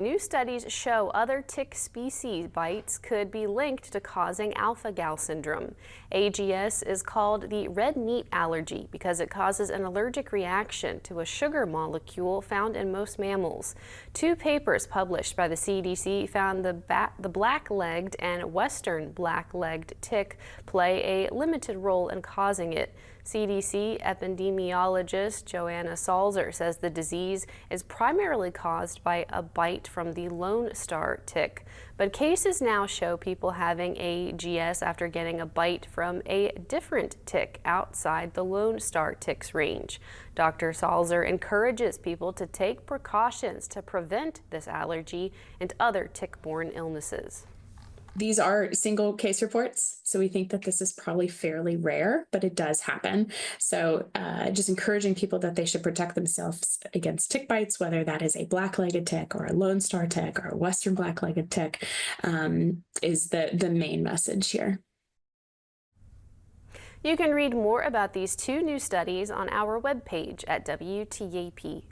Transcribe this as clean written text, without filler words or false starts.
New studies show other tick species bites could be linked to causing alpha-gal syndrome. AGS is called the red meat allergy because it causes an allergic reaction to a sugar molecule found in most mammals. Two papers published by the CDC found the black-legged and western black-legged tick play a limited role in causing it. CDC epidemiologist Joanna Salzer says the disease is primarily caused by a bite from the Lone Star tick. But cases now show people having AGS after getting a bite from a different tick outside the Lone Star tick's range. Dr. Salzer encourages people to take precautions to prevent this allergy and other tick-borne illnesses. These are single case reports, so we think that this is probably fairly rare, but it does happen. So just encouraging people that they should protect themselves against tick bites, whether that is a black-legged tick or a Lone Star tick or a Western black-legged tick, is the main message here. You can read more about these two new studies on our webpage at WTAP.com.